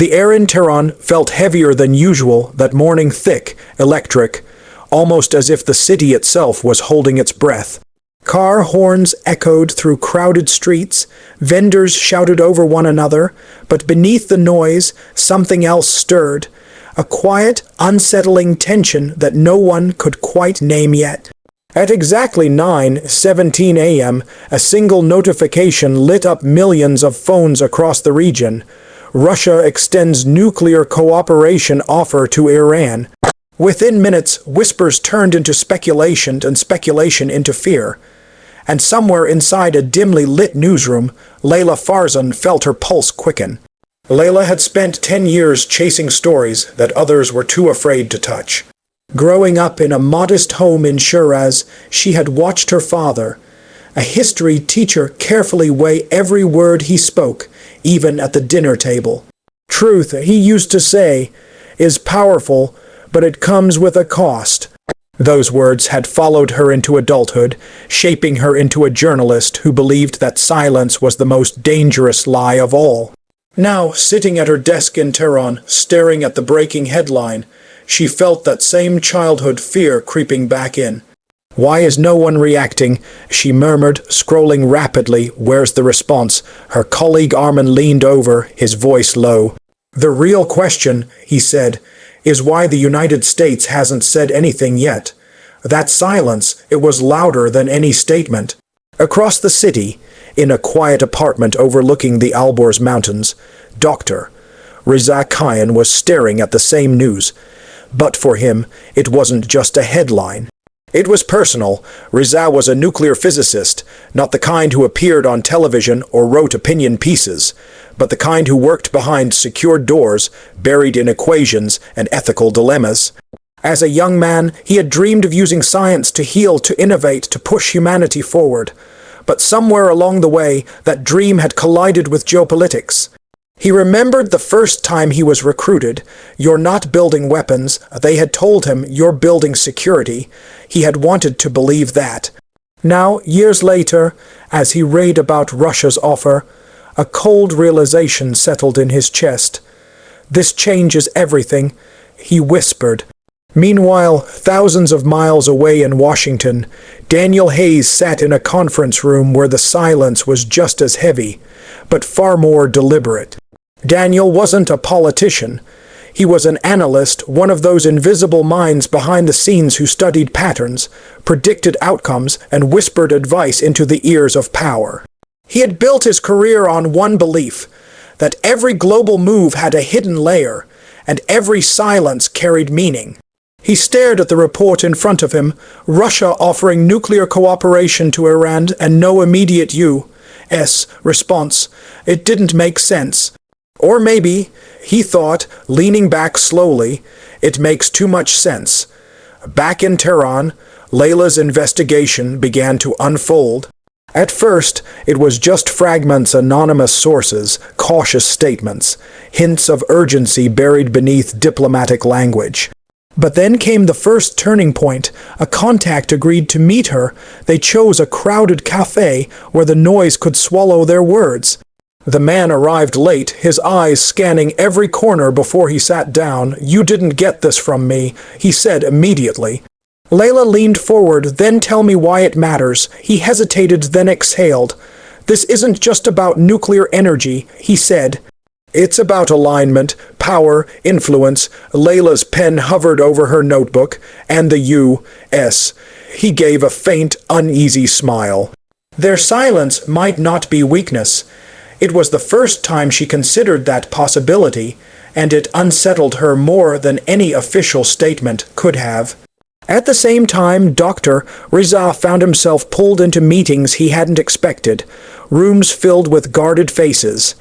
The air in Tehran felt heavier than usual that morning, thick, electric, almost as if the city itself was holding its breath. Car horns echoed through crowded streets, vendors shouted over one another, but beneath the noise, something else stirred, a quiet, unsettling tension that no one could quite name yet. At exactly 9:17 a.m., a single notification lit up millions of phones across the region. Russia extends nuclear cooperation offer to Iran. Within minutes, whispers turned into speculation and speculation into fear. And somewhere inside a dimly lit newsroom, Leila Farzan felt her pulse quicken. Leila had spent 10 years chasing stories that others were too afraid to touch. Growing up in a modest home in Shiraz, she had watched her father, a history teacher, carefully weigh every word he spoke, even at the dinner table. Truth, he used to say, is powerful, but it comes with a cost. Those words had followed her into adulthood, shaping her into a journalist who believed that silence was the most dangerous lie of all. Now, sitting at her desk in Tehran, staring at the breaking headline, she felt that same childhood fear creeping back in. "Why is no one reacting?" she murmured, scrolling rapidly. "Where's the response?" Her colleague Armin leaned over, his voice low. "The real question," he said, "is why the United States hasn't said anything yet. That silence, it was louder than any statement." Across the city, in a quiet apartment overlooking the Alborz Mountains, Dr. Reza Khan was staring at the same news. But for him, it wasn't just a headline. It was personal. Reza was a nuclear physicist, not the kind who appeared on television or wrote opinion pieces, but the kind who worked behind secured doors, buried in equations and ethical dilemmas. As a young man, he had dreamed of using science to heal, to innovate, to push humanity forward. But somewhere along the way, that dream had collided with geopolitics. He remembered the first time he was recruited. "You're not building weapons," they had told him. "You're building security." He had wanted to believe that. Now, years later, as he read about Russia's offer, a cold realization settled in his chest. "This changes everything," he whispered. Meanwhile, thousands of miles away in Washington, Daniel Hayes sat in a conference room where the silence was just as heavy, but far more deliberate. Daniel wasn't a politician. He was an analyst, one of those invisible minds behind the scenes who studied patterns, predicted outcomes, and whispered advice into the ears of power. He had built his career on one belief, that every global move had a hidden layer, and every silence carried meaning. He stared at the report in front of him, Russia offering nuclear cooperation to Iran and no immediate U.S. response. It didn't make sense. Or maybe, he thought, leaning back slowly, it makes too much sense. Back in Tehran, Leila's investigation began to unfold. At first, it was just fragments, anonymous sources, cautious statements, hints of urgency buried beneath diplomatic language. But then came the first turning point. A contact agreed to meet her. They chose a crowded cafe where the noise could swallow their words. The man arrived late, his eyes scanning every corner before he sat down. "You didn't get this from me," he said immediately. Leila leaned forward. "Then tell me why it matters." He hesitated, then exhaled. "This isn't just about nuclear energy," he said. "It's about alignment, power, influence." Leila's pen hovered over her notebook. "And the U.S." He gave a faint, uneasy smile. Their silence might not be weakness. It was the first time she considered that possibility, and it unsettled her more than any official statement could have. At the same time, Dr. Reza found himself pulled into meetings he hadn't expected, rooms filled with guarded faces.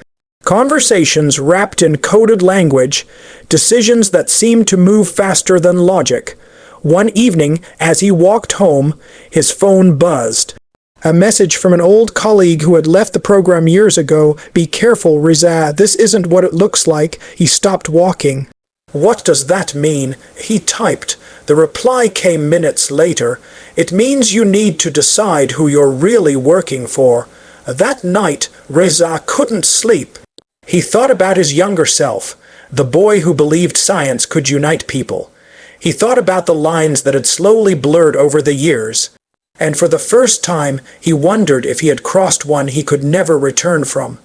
Conversations wrapped in coded language, decisions that seemed to move faster than logic. One evening, as he walked home, his phone buzzed. A message from an old colleague who had left the program years ago. "Be careful, Reza, this isn't what it looks like." He stopped walking. "What does that mean?" he typed. The reply came minutes later. "It means you need to decide who you're really working for." That night, Reza couldn't sleep. He thought about his younger self, the boy who believed science could unite people. He thought about the lines that had slowly blurred over the years, and for the first time he wondered if he had crossed one he could never return from.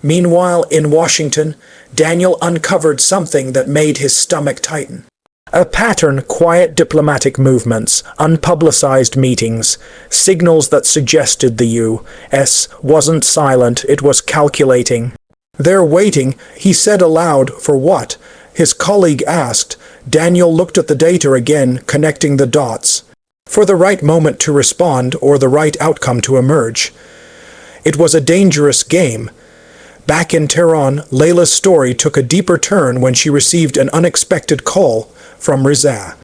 Meanwhile, in Washington, Daniel uncovered something that made his stomach tighten. A pattern: quiet diplomatic movements, unpublicized meetings, signals that suggested the U.S. wasn't silent, it was calculating. "They're waiting," he said aloud. "For what?" his colleague asked. Daniel looked at the data again, connecting the dots. For the right moment to respond, or the right outcome to emerge. It was a dangerous game. Back in Tehran, Leila's story took a deeper turn when she received an unexpected call from Reza.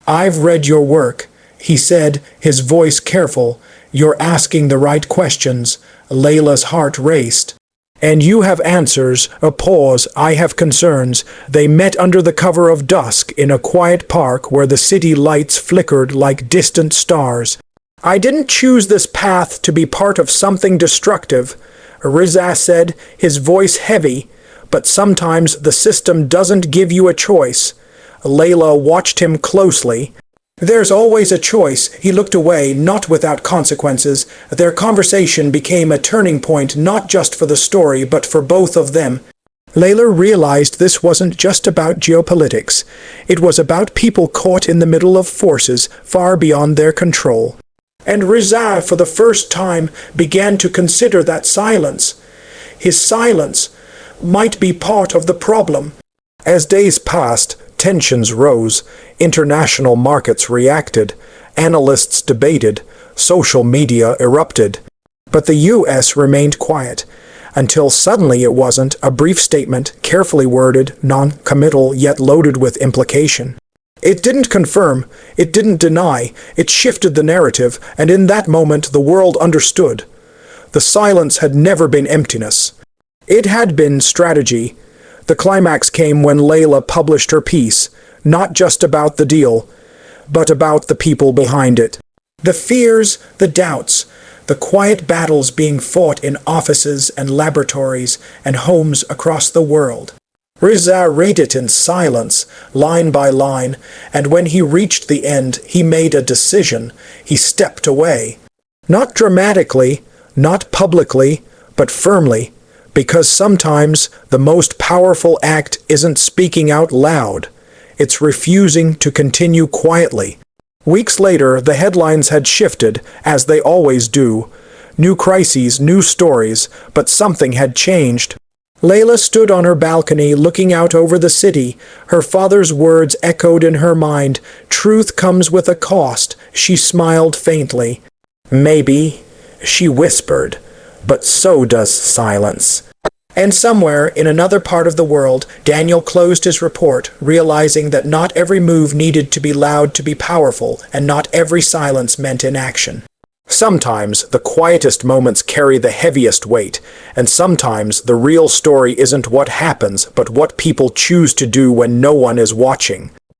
"I've read your work," he said, his voice careful. "You're asking the right questions." Leila's heart raced. "And you have answers." A pause. "I have concerns." They met under the cover of dusk in a quiet park where the city lights flickered like distant stars. "I didn't choose this path to be part of something destructive," Reza said, his voice heavy. "But sometimes the system doesn't give you a choice." Leila watched him closely. "There's always a choice." He looked away, not without consequences. Their conversation became a turning point, not just for the story, but for both of them. Leila realized this wasn't just about geopolitics. It was about people caught in the middle of forces far beyond their control. And Reza, for the first time, began to consider that silence. His silence might be part of the problem. As days passed, tensions rose, international markets reacted, analysts debated, social media erupted. But the U.S. remained quiet, until suddenly it wasn't. A brief statement, carefully worded, non-committal, yet loaded with implication. It didn't confirm, it didn't deny, it shifted the narrative, and in that moment the world understood. The silence had never been emptiness. It had been strategy. The climax came when Leila published her piece, not just about the deal, but about the people behind it. The fears, the doubts, the quiet battles being fought in offices and laboratories and homes across the world. Reza read it in silence, line by line, and when he reached the end, he made a decision. He stepped away. Not dramatically, not publicly, but firmly. Because sometimes the most powerful act isn't speaking out loud. It's refusing to continue quietly. Weeks later, the headlines had shifted, as they always do. New crises, new stories, but something had changed. Leila stood on her balcony looking out over the city. Her father's words echoed in her mind. "Truth comes with a cost." She smiled faintly. "Maybe," she whispered. "But so does silence." And somewhere in another part of the world, Daniel closed his report, realizing that not every move needed to be loud to be powerful, and not every silence meant inaction. Sometimes the quietest moments carry the heaviest weight, and sometimes the real story isn't what happens, but what people choose to do when no one is watching.